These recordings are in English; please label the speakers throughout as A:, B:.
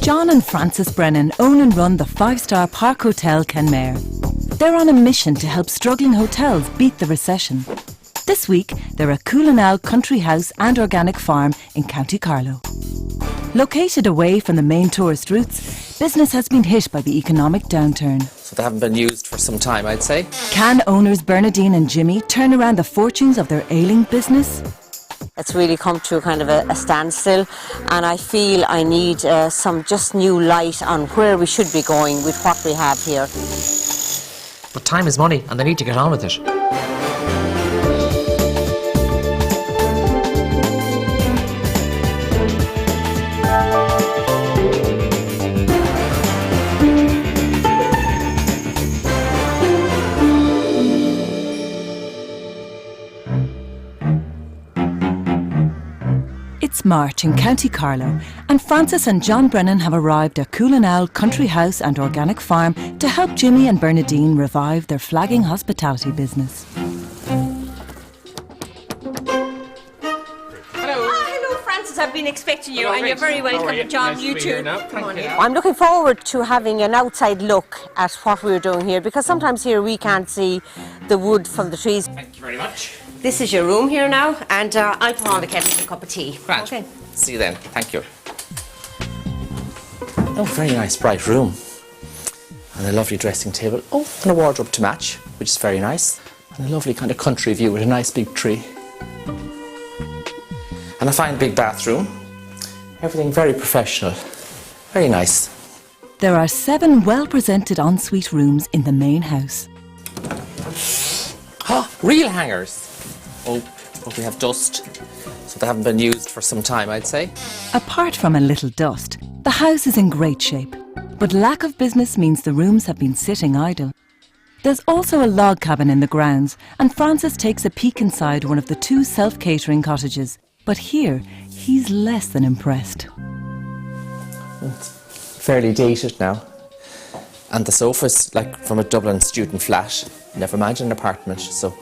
A: John and Frances Brennan own and run the 5-star Park Hotel Kenmare. They're on a mission to help struggling hotels beat the recession. This week, they're at Coolanowle country house and organic farm in County Carlow. Located away from the main tourist routes, business has been hit by the economic downturn.
B: So they haven't been used for some time, I'd say.
A: Can owners Bernadine and Jimmy turn around the fortunes of their ailing business?
C: It's really come to kind of a standstill, and I feel I need some just new light on where we should be going with what we have here.
B: But time is money and they need to get on with it.
A: It's March in County Carlow, and Frances and John Brennan have arrived at Coolanowle country house and organic farm to help Jimmy and Bernadine revive their flagging hospitality business.
D: Hello, Frances. I've been expecting you, and you're very welcome. John,
E: Nice
D: you
E: to be
D: too.
E: here now. Thank you.
C: I'm looking forward to having an outside look at what we're doing here, because sometimes here we can't see the wood from the trees.
E: Thank you very much.
D: This is your room here now, and I'll put on the kettle for a cup of tea.
B: Grant.
D: Okay.
B: See you then. Thank you. Oh, very nice, bright room. And a lovely dressing table. Oh, and a wardrobe to match, which is very nice. And a lovely kind of country view with a nice big tree. And a fine big bathroom. Everything very professional. Very nice.
A: There are 7 well-presented ensuite rooms in the main house.
B: Oh, real hangers. Oh, but we have dust. So they haven't been used for some time, I'd say.
A: Apart from a little dust, the house is in great shape. But lack of business means the rooms have been sitting idle. There's also a log cabin in the grounds, and Frances takes a peek inside one of the 2 self-catering cottages. But here, he's less than impressed.
B: It's fairly dated now. And the sofa's like from a Dublin student flat. Never mind an apartment, so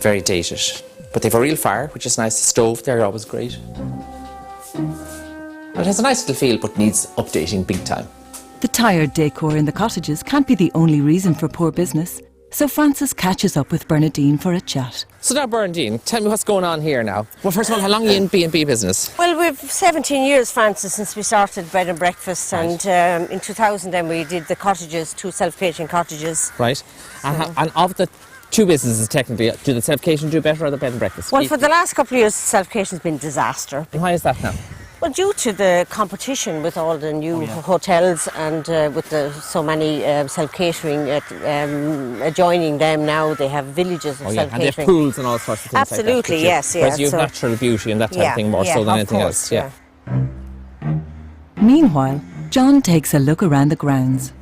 B: very dated. But they've a real fire, which is nice. The stove, they're always great. It has a nice little feel, but needs updating big time.
A: The tired decor in the cottages can't be the only reason for poor business, so Frances catches up with Bernadine for a chat.
B: So now, Bernadine, tell me what's going on here now. Well, first of all, how long are you in B&B business?
C: Well, we've 17 years, Frances, since we started Bread and Breakfast, and in 2000 then we did the cottages, 2 self-catering cottages.
B: Right. And of the 2 businesses, technically, do the self-catering do better or the bed and breakfast?
C: Well, for the last couple of years, self-catering's been a disaster.
B: And why is that now?
C: Well, due to the competition with all the new hotels and with so many self-catering adjoining them now, they have villages of
B: And
C: self-catering.
B: they have pools and all sorts of things
C: Absolutely,
B: like that.
C: yes, yeah.
B: Whereas you have natural beauty and that type of thing more so than anything else. Yeah.
A: Meanwhile, John takes a look around the grounds.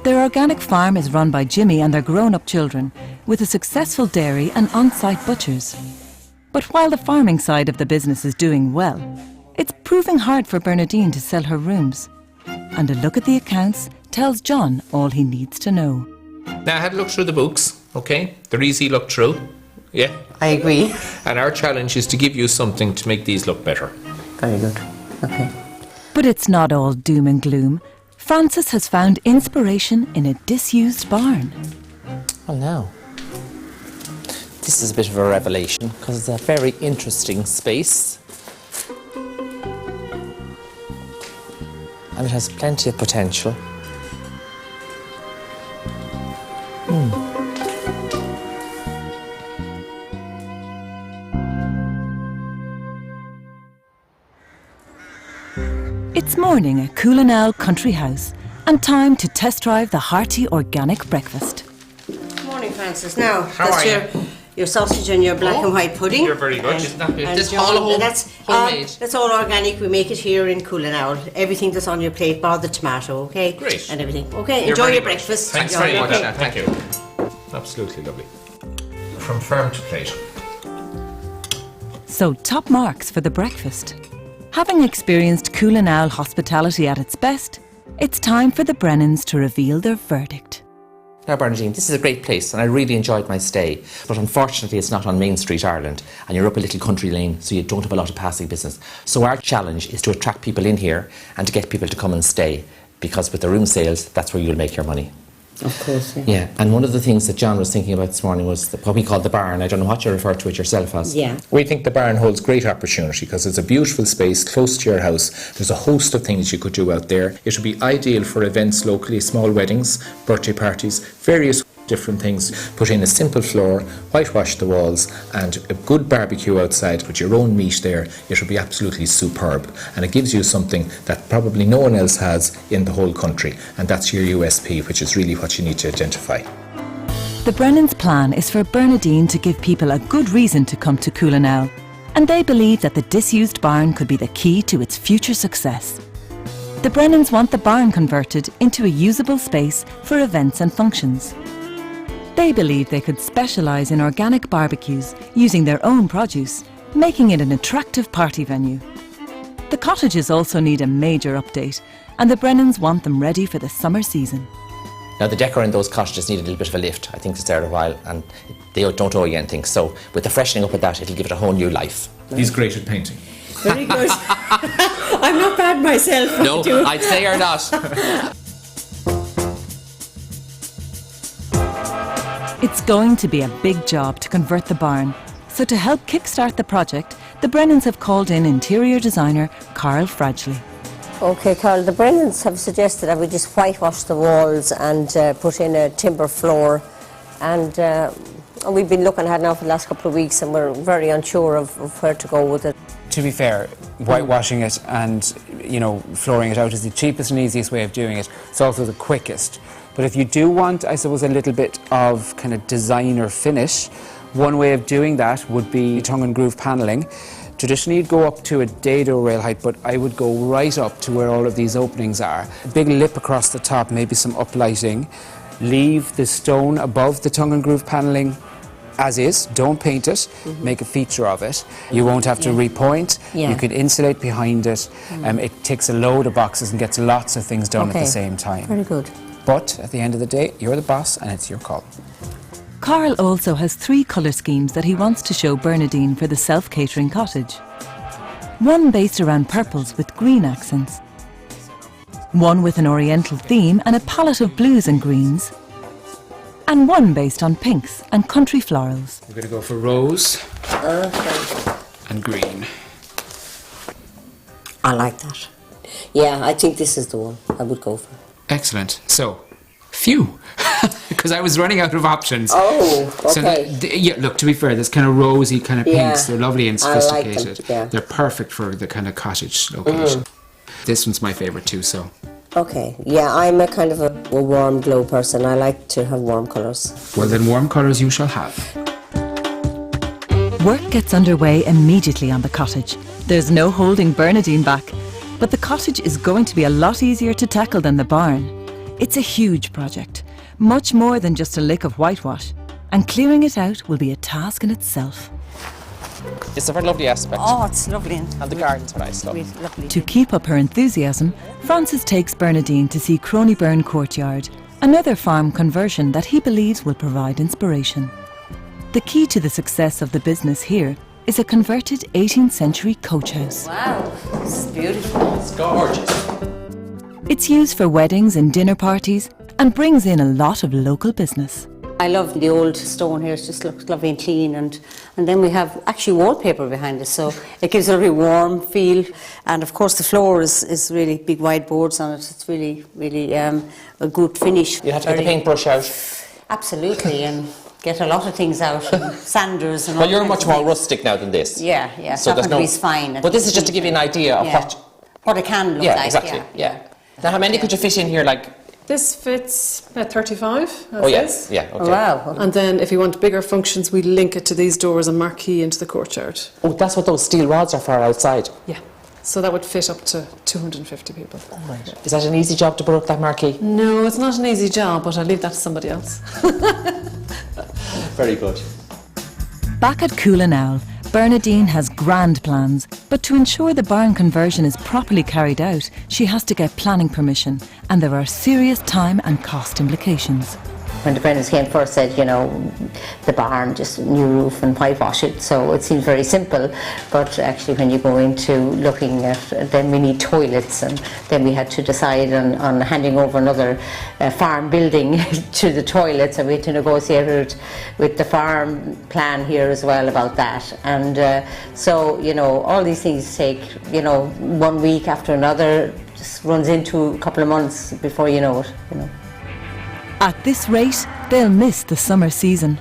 A: Their organic farm is run by Jimmy and their grown-up children, with a successful dairy and on-site butchers. But while the farming side of the business is doing well, it's proving hard for Bernadine to sell her rooms. And a look at the accounts tells John all he needs to know.
E: Now, I had a look through the books, okay? They're easy look through. Yeah.
C: I agree.
E: And our challenge is to give you something to make these look better.
C: Very good. Okay.
A: But it's not all doom and gloom. Frances has found inspiration in a disused barn.
B: Oh no. This is a bit of a revelation because it's a very interesting space. And it has plenty of potential.
A: It's morning at Coolanowle country house and time to test drive the hearty organic breakfast.
C: Good morning, Frances. Now,
E: How
C: that's
E: are
C: your sausage and your black and white pudding.
E: You're very good.
C: And-
E: Isn't that good?
C: and
E: This
C: John,
E: all home-
C: that's
E: homemade.
C: That's all organic. We make it here in Coolanowle. Everything that's on your plate, bar the tomato, okay?
E: Great.
C: And everything. Okay,
E: You're
C: enjoy
E: very
C: your
E: good.
C: breakfast.
E: Thanks
C: Enjoy
E: very
C: your
E: much.
C: breakfast.
E: Thank you. Absolutely lovely. From farm to plate.
A: So top marks for the breakfast. Having experienced Coolanowle hospitality at its best, it's time for the Brennans to reveal their verdict.
B: Now, Bernadine, this is a great place and I really enjoyed my stay. But unfortunately, it's not on Main Street, Ireland, and you're up a little country lane, so you don't have a lot of passing business. So our challenge is to attract people in here and to get people to come and stay, because with the room sales, that's where you'll make your money.
C: Of course, yeah.
B: Yeah, and one of the things that John was thinking about this morning was what we call the barn. I don't know what you refer to it yourself as.
C: Yeah.
E: We think the barn holds great opportunity because it's a beautiful space close to your house. There's a host of things you could do out there. It would be ideal for events locally, small weddings, birthday parties, various different things. Put in a simple floor, whitewash the walls, and a good barbecue outside with your own meat there. It would be absolutely superb, and it gives you something that probably no one else has in the whole country, and that's your USP, which is really what you need to identify.
A: The Brennan's plan is for Bernadine to give people a good reason to come to Coolanowle, and they believe that the disused barn could be the key to its future success. The Brennans want the barn converted into a usable space for events and functions. They believe they could specialise in organic barbecues using their own produce, making it an attractive party venue. The cottages also need a major update, and the Brennans want them ready for the summer season.
B: Now, the decor in those cottages need a little bit of a lift. I think it's there a while and they don't owe you anything. So with the freshening up of that, it'll give it a whole new life.
E: He's great at painting.
C: Very good. I'm not bad myself.
B: No, I'd say you're not.
A: It's going to be a big job to convert the barn, so to help kickstart the project, the Brennans have called in interior designer Carl Fradgley.
C: Okay, Carl, the Brennans have suggested that we just whitewash the walls and put in a timber floor. And we've been looking at it now for the last couple of weeks and we're very unsure of where to go with it.
F: To be fair, whitewashing it and, flooring it out is the cheapest and easiest way of doing it. It's also the quickest. But if you do want, I suppose, a little bit of kind of designer finish, one way of doing that would be tongue and groove panelling. Traditionally, you'd go up to a dado rail height, but I would go right up to where all of these openings are. A big lip across the top, maybe some uplighting. Leave the stone above the tongue and groove panelling as is, don't paint it, make a feature of it. You won't have to repoint, you could insulate behind it. It ticks a load of boxes and gets lots of things done at the same time.
C: Very good.
F: But at the end of the day, you're the boss and it's your call.
A: Carl also has 3 colour schemes that he wants to show Bernadine for the self-catering cottage. One based around purples with green accents. One with an oriental theme and a palette of blues and greens. And one based on pinks and country florals.
F: We're going to go for rose and green.
C: I like that. Yeah, I think this is the one I would go for.
F: Excellent. So, phew, because I was running out of options.
C: Oh, okay.
F: So look, to be fair, there's kind of rosy kind of pinks. They're lovely and sophisticated.
C: I like them, yeah.
F: They're perfect for the kind of cottage location. This one's my favourite too, so.
C: Okay, yeah, I'm a kind of a warm glow person. I like to have warm colours.
F: Well, then warm colours you shall have.
A: Work gets underway immediately on the cottage. There's no holding Bernadine back. But the cottage is going to be a lot easier to tackle than the barn. It's a huge project, much more than just a lick of whitewash, and clearing it out will be a task in itself.
B: It's a very lovely aspect.
C: Oh, it's lovely.
B: And the gardens are nice, lovely.
A: To keep up her enthusiasm, Francis takes Bernadine to see Cronyburn Courtyard, another farm conversion that he believes will provide inspiration. The key to the success of the business here is a converted 18th century coach house.
C: Wow, this is beautiful.
B: It's gorgeous.
A: It's used for weddings and dinner parties and brings in a lot of local business.
C: I love the old stone here, it just looks lovely and clean, and then we have actually wallpaper behind us, so it gives it a really warm feel. And of course the floor is really big wide boards on it. It's really a good finish.
B: You have to get the paintbrush out.
C: Absolutely, and get a lot of things out, and sanders and all.
B: Well, you're much more rustic now than this.
C: Yeah,
B: so there's
C: is fine.
B: But this is just to give you an idea of
C: what it can look like.
B: Exactly. Yeah. Now, how many could you fit in here? Like
G: this fits about 35.
B: Oh yes, yeah. Okay.
C: Oh, wow.
G: And then if you want bigger functions, we link it to these doors and marquee into the courtyard.
B: Oh, that's what those steel rods are for outside.
G: Yeah. So that would fit up to 250 people.
B: Oh, right. Is that an easy job to put up that marquee?
G: No, it's not an easy job, but I'll leave that to somebody else.
B: Very good.
A: Back at Coolanowle, Bernadine has grand plans, but to ensure the barn conversion is properly carried out, she has to get planning permission, and there are serious time and cost implications.
C: when the Brennans came first, said, you know, the barn, just new roof and whitewash it. So it seemed very simple, but actually when you go into looking at, then we need toilets, and then we had to decide on handing over another farm building to the toilets, and we had to negotiate with the farm plan here as well about that. And so, you know, all these things take, you know, 1 week after another, just runs into a couple of months before you know it, you know.
A: At this rate, they'll miss the summer season.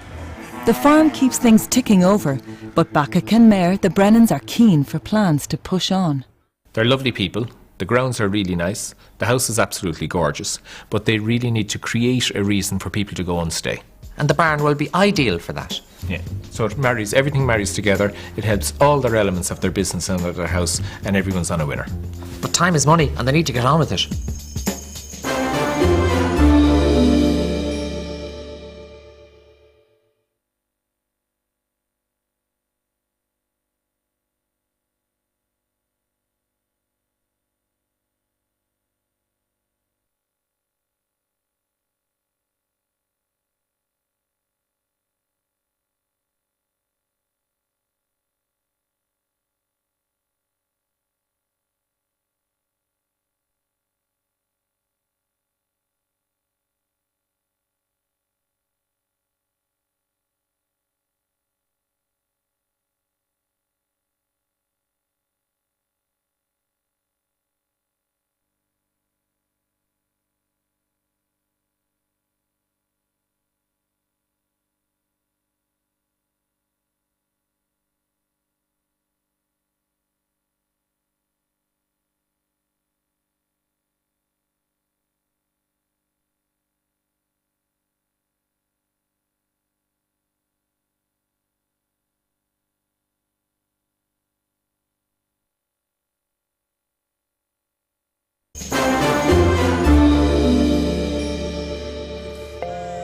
A: The farm keeps things ticking over, but back at Kenmare, the Brennans are keen for plans to push on.
E: They're lovely people. The grounds are really nice. The house is absolutely gorgeous. But they really need to create a reason for people to go and stay.
B: And the barn will be ideal for that.
E: Yeah. So everything marries together. It helps all their elements of their business and of their house, and everyone's on a winner.
B: But time is money, and they need to get on with it.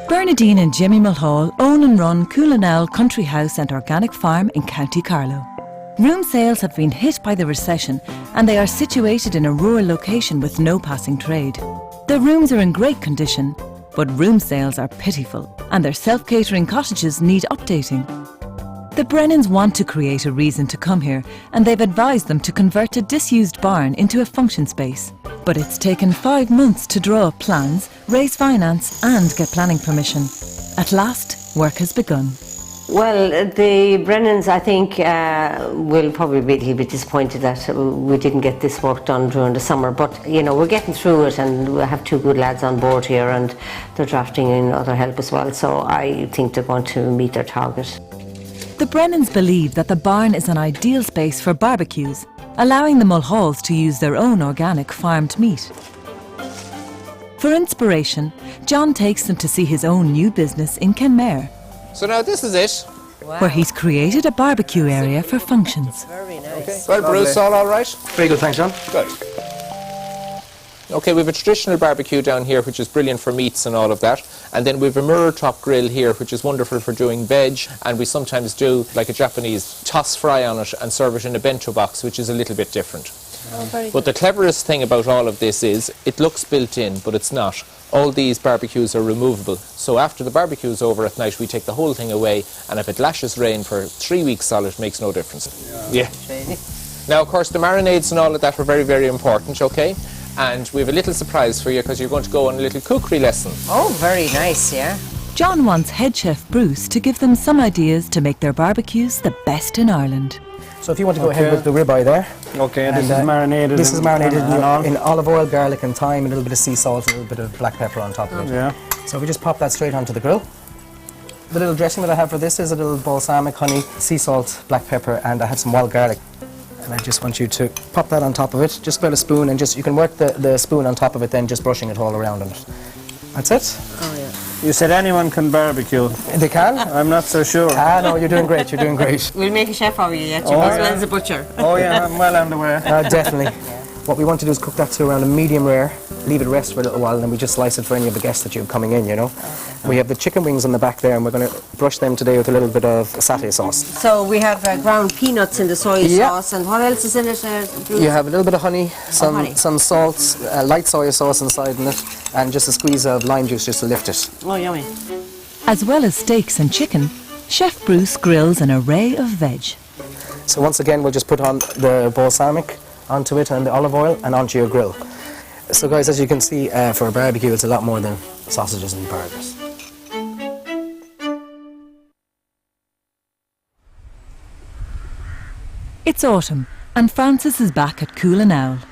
A: Bernadine and Jimmy Mulhall own and run Coolanowle Country House and Organic Farm in County Carlow. Room sales have been hit by the recession, and they are situated in a rural location with no passing trade. Their rooms are in great condition, but room sales are pitiful, and their self-catering cottages need updating. The Brennans want to create a reason to come here, and they've advised them to convert a disused barn into a function space. But it's taken 5 months to draw up plans, raise finance and get planning permission. At last, work has begun.
C: Well, the Brennans, I think, will probably be a little bit disappointed that we didn't get this work done during the summer. But, you know, we're getting through it, and we have 2 good lads on board here, and they're drafting in other help as well. So I think they're going to meet their target.
A: The Brennans believe that the barn is an ideal space for barbecues, allowing the Mulhalls to use their own organic farmed meat. For inspiration, John takes them to see his own new business in Kenmare,
E: So now this is it.
A: where he's created a barbecue area for functions.
D: Very nice.
E: Well, Bruce, all right?
H: Very good, thanks, John.
E: Good. Okay, we have a traditional barbecue down here, which is brilliant for meats and all of that. And then we have a mirror top grill here, which is wonderful for doing veg. And we sometimes do, like a Japanese, toss fry on it and serve it in a bento box, which is a little bit different. But the cleverest thing about all of this is, it looks built in, but it's not. All these barbecues are removable. So after the barbecue is over at night, we take the whole thing away. And if it lashes rain for 3 weeks solid, it makes no difference. Yeah. Now, of course, the marinades and all of that are very, very important, okay? And we have a little surprise for you, because you're going to go on a little cookery lesson.
D: Oh, very nice, yeah.
A: John wants head chef Bruce to give them some ideas to make their barbecues the best in Ireland.
H: So if you want to go ahead with the ribeye there.
I: Okay,
H: and,
I: this is marinated.
H: This is marinated
I: in
H: in olive oil, garlic and thyme, a little bit of sea salt, and a little bit of black pepper on top of it.
I: Yeah.
H: So we just pop that straight onto the grill. The little dressing that I have for this is a little balsamic, honey, sea salt, black pepper, and I have some wild garlic. And I just want you to pop that on top of it, just about a spoon, and just you can work the spoon on top of it, then just brushing it all around on it. That's it.
C: Oh, yeah.
I: You said anyone can barbecue.
H: They can?
I: I'm not so sure.
H: Ah, no, you're doing great, you're doing great.
C: We'll make a chef of you yet,
I: Oh,
C: as well
I: yeah.
C: as a butcher.
I: Oh yeah, I'm well on the way.
H: Definitely. What we want to do is cook that to around a medium rare. leave it rest for a little while, and then we just slice it for any of the guests that you have coming in, you know. We have the chicken wings on the back there, and we're going to brush them today with a little bit of satay sauce.
C: So we have ground peanuts in the soy
H: Yeah.
C: sauce, and what else is in it? Bruce?
H: You have a little bit of honey,
C: honey.
H: some salt, light soy sauce inside in it, and just a squeeze of lime juice just to lift it.
C: Oh, yummy.
A: As well as steaks and chicken, Chef Bruce grills an array of veg.
H: So once again, we'll just put on the balsamic onto it and the olive oil and onto your grill. So guys, as you can see, for a barbecue, it's a lot more than sausages and burgers.
A: It's autumn, and Francis is back at Coolanowle.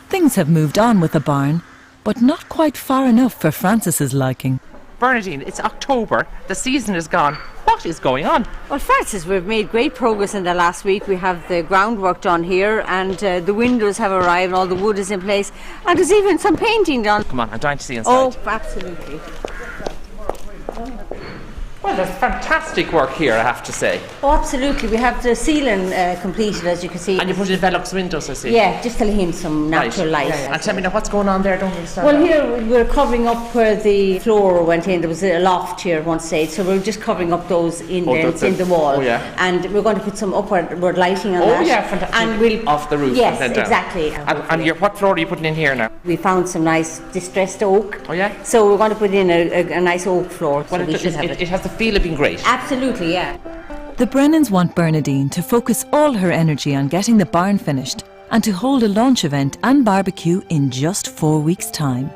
A: Things have moved on with the barn, but not quite far enough for Francis's liking.
B: Bernadine, it's October. The season is gone. What is going on?
C: Well, Francis, we've made great progress in the last week. We have the groundwork done here, and the windows have arrived, all the wood is in place, and there's even some painting done.
B: Come on, I'm dying to see inside.
C: Oh, absolutely.
B: Well, there's fantastic work here, I have to say.
C: Oh, absolutely. We have the ceiling completed, as you can see.
B: And you put in Velux windows, I see.
C: Yeah, just to let in some natural light.
B: And tell me now, what's going on there? Don't we start?
C: Well, here we're covering up where the floor went in. There was a loft here at one stage, so we're just covering up those indents in the wall.
B: Oh, yeah.
C: And we're going to put some upward lighting on that.
B: Oh, yeah, fantastic.
C: And we'll
B: off the roof.
C: Yes,
B: and then down.
C: exactly.
B: And what floor are you putting in here now?
C: We found some nice distressed oak.
B: Oh, yeah?
C: So we're going to put in a nice oak floor.
B: Well,
C: so we should have
B: it has the feel of being great.
C: Absolutely, yeah.
A: The Brennans want Bernadine to focus all her energy on getting the barn finished and to hold a launch event and barbecue in just 4 weeks' time.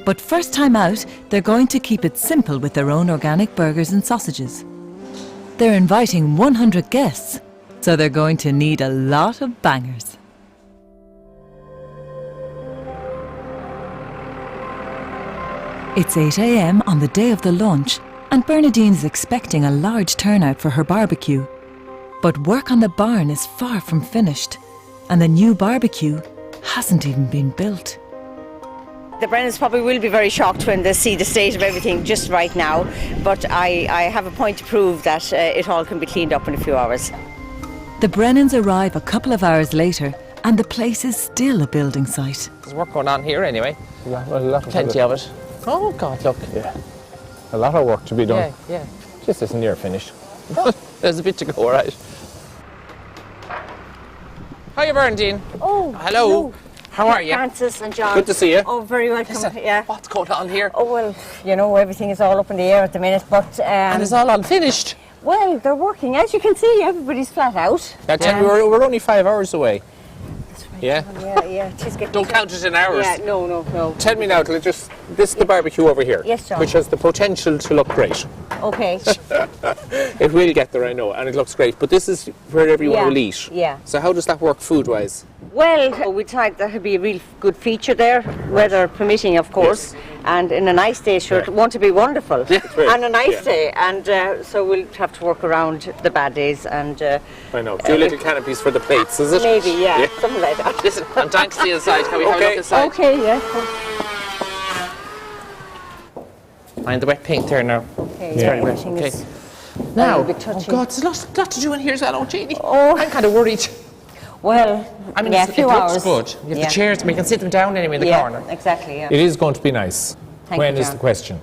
A: But first time out, they're going to keep it simple with their own organic burgers and sausages. They're inviting 100 guests, so they're going to need a lot of bangers. It's 8 a.m. on the day of the launch, and Bernadine is expecting a large turnout for her barbecue. But work on the barn is far from finished, and the new barbecue hasn't even been built.
C: The Brennans probably will be very shocked when they see the state of everything just right now, but I have a point to prove that it all can be cleaned up in a few hours.
A: The Brennans arrive a couple of hours later, and the place is still a building site.
B: There's work going on here anyway.
I: Yeah, well, a lot of
B: Plenty of it. Oh, God, look.
I: Yeah. A lot of work to be done.
B: Yeah.
I: Just isn't near finished.
B: There's a bit to go, all right. Hiya, Bernadine.
C: Oh,
B: hello. How are you?
C: Francis and John.
I: Good to see you.
C: Oh, very welcome. Yeah.
B: What's going on here?
C: Oh, well, you know, everything is all up in the air at the minute, but...
B: And it's all unfinished.
C: Well, they're working. As you can see, everybody's flat out.
I: That's it. We're only 5 hours away. Yeah.
C: Yeah. She's getting...
B: Don't count it in hours.
C: Yeah, no.
I: Tell me now, this is the barbecue over here.
C: Yes, John.
I: Which has the potential to look great.
C: Okay.
I: It will get there, I know, and it looks great. But this is where everyone will eat.
C: Yeah.
I: So how does that work food-wise?
C: Well, we thought that would be a real good feature there, weather permitting, of course.
I: Yes.
C: And in a nice day, sure, it want to be wonderful. And a nice day. And so we'll have to work around the bad days. And
I: I know. 2 little canopies for the plates, is it?
C: maybe, yeah, something like that.
B: Listen, I'm dying to see inside. Can we have a look inside?
C: Okay, yeah.
B: Find the wet paint there now.
C: Okay,
I: Yeah.
C: very much.
B: Okay. Now,
C: be
B: oh
C: touching.
B: God, there's a lot to do in here as well, oh Jeannie.
C: Oh.
B: I'm kind of worried.
C: Well,
B: I mean,
C: yeah,
B: it
C: a few
B: looks
C: hours.
B: good. You have
C: Yeah.
B: the chairs, we can sit them down anyway in the
C: Yeah,
B: corner.
C: exactly, yeah.
I: It is going to be nice.
C: Thank
I: When
C: you,
I: is
C: John.
I: the question?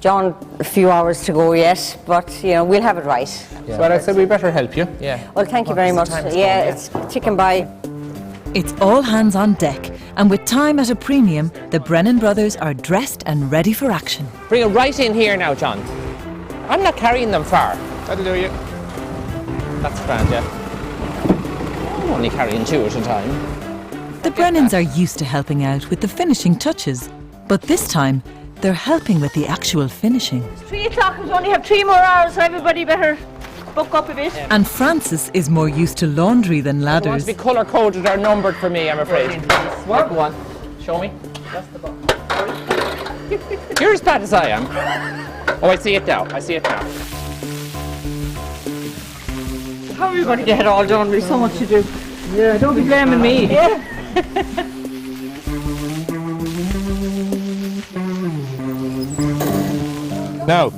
C: John, a few hours to go yet, but, you know, we'll have it right.
B: Yeah.
I: So I said we better help you.
B: Yeah.
C: Well, thank you very
B: the
C: much.
B: time has
C: Yeah,
B: come,
C: it's ticking by.
A: It's all hands on deck, and with time at a premium, the Brennan brothers are dressed and ready for action.
B: Bring it right in here now, John. I'm not carrying them far.
I: That'll do you.
B: That's grand, yeah. I'm only carrying 2 at a time.
A: The Brennans are used to helping out with the finishing touches, but this time they're helping with the actual finishing.
C: 3 o'clock, we only have 3 more hours, so everybody better book up a bit.
A: And Francis is more used to laundry than
B: They want
A: ladders.
B: to be colour coded or numbered for me, I'm afraid. What? Go on. Show me. That's the box. You're as bad as I am. Oh, I see it now.
C: How are you going to get it all done? There's so much to do.
J: Yeah, don't be blaming me.
I: Now,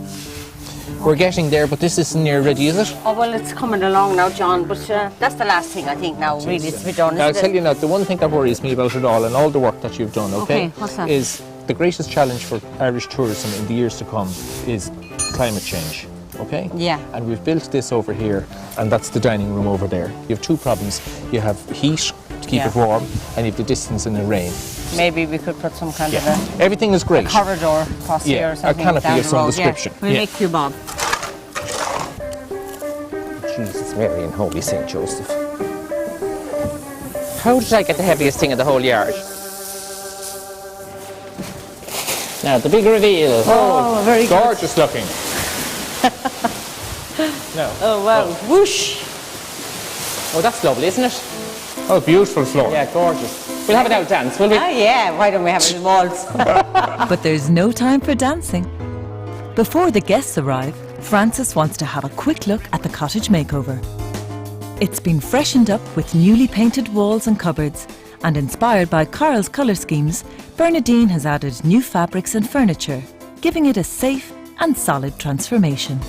I: We're getting there, but this isn't near ready, is it?
C: Oh, well, it's coming along now, John, but that's the last thing I think now, really, it's to be done.
I: Now, I'll tell you now, the one thing that worries me about it all and all the work that you've done, okay,
C: what's that?
I: is the greatest challenge for Irish tourism in the years to come is climate change, okay?
C: Yeah.
I: And we've built this over here, and that's the dining room over there. You have two problems. You have heat to keep it warm, and you have the distance in the rain.
C: Maybe we could put some kind of
I: Everything is great.
C: a corridor across here or something.
I: A canopy
C: down
I: of
C: the
I: some
C: road.
I: description.
C: Yeah. We'll make you, Bob.
B: Jesus, Mary and Holy St. Joseph. How did I get the heaviest thing in the whole yard? Now, the big reveal.
C: Oh, very good.
I: Gorgeous looking. No.
C: Oh, wow. Whoosh.
B: Oh, that's lovely, isn't it?
I: Oh, beautiful floor.
B: Yeah, gorgeous. We'll have it out dance, will we?
C: Ah, yeah. Why don't we have it in walls?
A: But there's no time for dancing. Before the guests arrive, Francis wants to have a quick look at the cottage makeover. It's been freshened up with newly painted walls and cupboards, and inspired by Carl's colour schemes, Bernadine has added new fabrics and furniture, giving it a safe and solid transformation.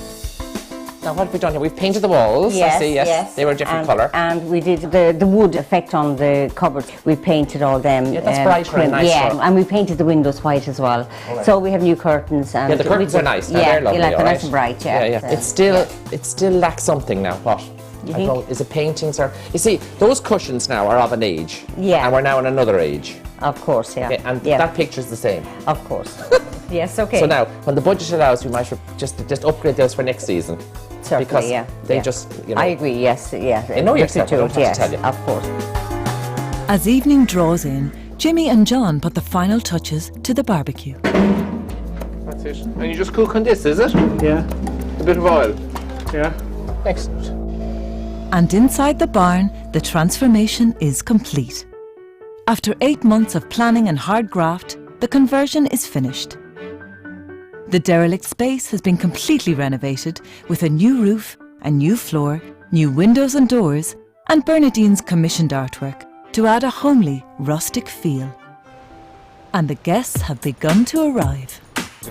B: Now, what have we done here? We've painted the walls.
C: Yes,
B: I see, yes. They were a different colour.
C: And we did the wood effect on the cupboards. We painted all them.
B: Yeah, that's brighter and nicer.
C: Yeah, and we painted the windows white as well.
B: Right.
C: So we have new curtains. And
B: Yeah, the curtains are nice. Now, they're lovely,
C: you like
B: all
C: the nice
B: right.
C: and bright, yeah.
B: So, it still lacks something now. What?
C: You
B: I don't know, is it paintings or... You see, those cushions now are of an age.
C: Yeah.
B: And we're now in another age.
C: Of course, yeah.
B: Okay, and
C: yeah.
B: that picture's the same.
C: Of course. Yes, okay.
B: So now, when the budget allows, we might just upgrade those for next season.
C: Certainly,
B: because
C: yeah.
B: they
C: yeah.
B: just, you know...
C: I agree, yes, yeah.
B: I know yourself, I don't have to
C: yes,
B: tell you.
C: of course.
A: As evening draws in, Jimmy and John put the final touches to the barbecue.
I: That's it. And you just cook on this, is it?
J: Yeah.
I: A bit of oil.
J: Yeah.
B: Excellent.
A: And inside the barn, the transformation is complete. After 8 months of planning and hard graft, the conversion is finished. The derelict space has been completely renovated with a new roof, a new floor, new windows and doors, and Bernadine's commissioned artwork to add a homely, rustic feel. And the guests have begun to arrive.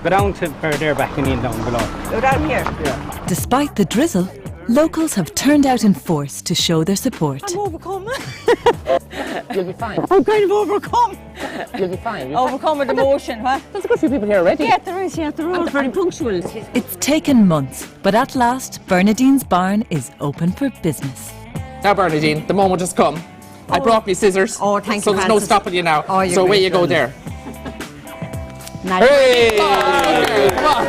J: Go down to where they're backing in down below.
C: Go down here.
J: Yeah.
A: Despite the drizzle, locals have turned out in force to show their support.
C: I'm overcome.
B: You'll be fine.
C: I'm kind of overcome.
B: You'll be fine.
C: Overcome with emotion, huh?
B: There's a good few people here already.
C: Yeah, there is, yeah. They're all very punctual.
A: It's taken months, but at last, Bernadine's barn is open for business.
B: Now, Bernadine, the moment has come. I brought me scissors.
C: Oh, thank
B: so
C: you,
B: there's no
C: Francis.
B: stopping you now.
C: Oh, you're
B: so away
C: great,
B: you go
C: Bernadine.
B: there. Hey! Come on.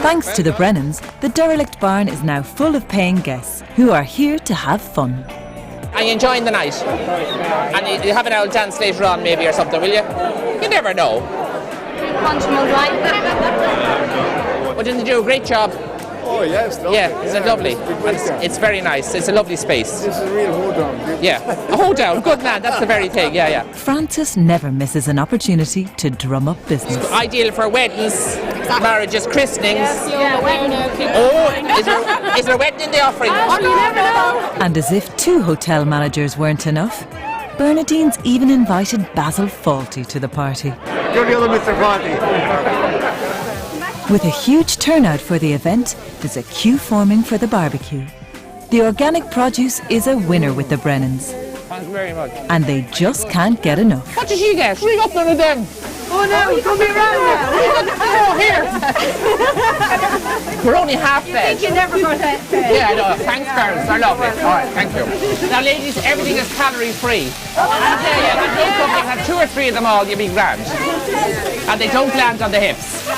A: Thanks to the Brennans, the derelict barn is now full of paying guests who are here to have fun.
B: Are you enjoying the night? And you have an old dance later on maybe or something, will you? You never know. Well, didn't you do a great job?
K: Oh yes, lovely.
B: Yeah, isn't it lovely? It's very nice. It's a lovely space.
K: This is a real hold on.
B: Yeah, a hold down. Good man, that's the very thing. Yeah, yeah.
A: Francis never misses an opportunity to drum up business.
B: Ideal for weddings, marriages, christenings. Oh, is there a wedding in the offering?
C: Oh, you never know.
A: And as if 2 hotel managers weren't enough, Bernadine's even invited Basil Fawlty to the party.
K: You're the other Mr. Fawlty.
A: With a huge turnout for the event, there's a queue forming for the barbecue. The organic produce is a winner with the Brennans,
B: Thank you very much.
A: and they just can't get enough.
B: What did she get? We got none of them.
C: Oh no, you come around now.
B: Oh, here. We're only half fed.
C: You never got that.
B: Yeah, I know. Thanks, girls. They're lovely. All right, thank you. Now, ladies, everything is calorie-free. I tell you, if you could have 2 or 3 of them all, you'll be grand. And they don't land on the hips.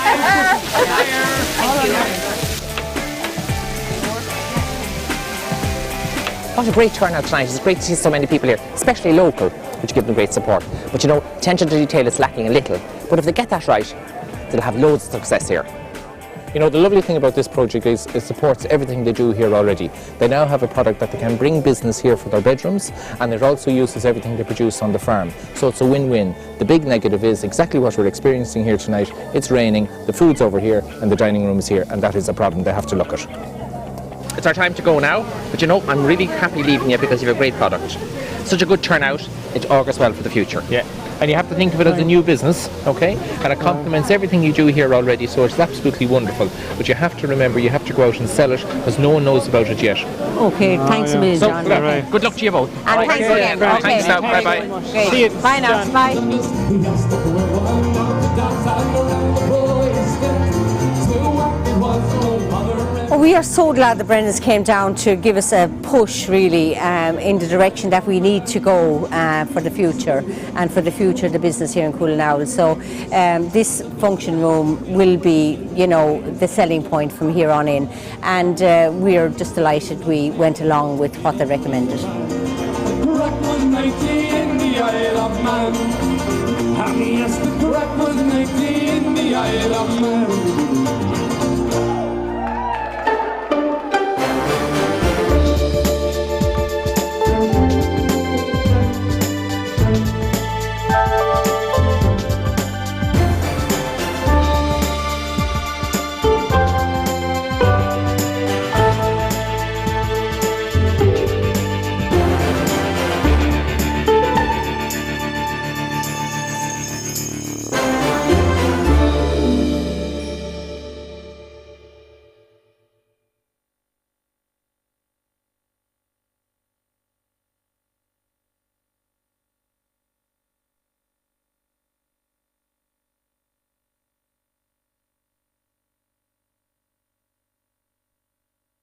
B: What a great turnout tonight. It's great to see so many people here, especially local, which give them great support. But you know, attention to detail is lacking a little. But if they get that right, they'll have loads of success here.
I: You know, the lovely thing about this project is it supports everything they do here already. They now have a product that they can bring business here for their bedrooms, and it also uses everything they produce on the farm. So it's a win-win. The big negative is exactly what we're experiencing here tonight. It's raining, the food's over here, and the dining room is here, and that is a problem they have to look at.
B: It's our time to go now, but you know, I'm really happy leaving you because you have a great product. Such a good turnout, it augurs well for the future.
I: Yeah. And you have to think of it as a new business, okay? And it complements everything you do here already, so it's absolutely wonderful. But you have to remember, you have to go out and sell it, because no one knows about it yet.
C: Okay, thanks a million,
I: So,
C: John.
I: good luck to you both.
C: And thanks again. Okay.
I: Thanks now, bye-bye.
C: Okay.
J: See you,
C: Bye now.
J: John.
C: Bye. Well, we are so glad the Brennans came down to give us a push, really, in the direction that we need to go for the future, and for the future of the business here in Coolanowle. So this function room will be, you know, the selling point from here on in, and we're just delighted we went along with what they recommended.
L: Happiest the correct was 90 in the Isle of Man.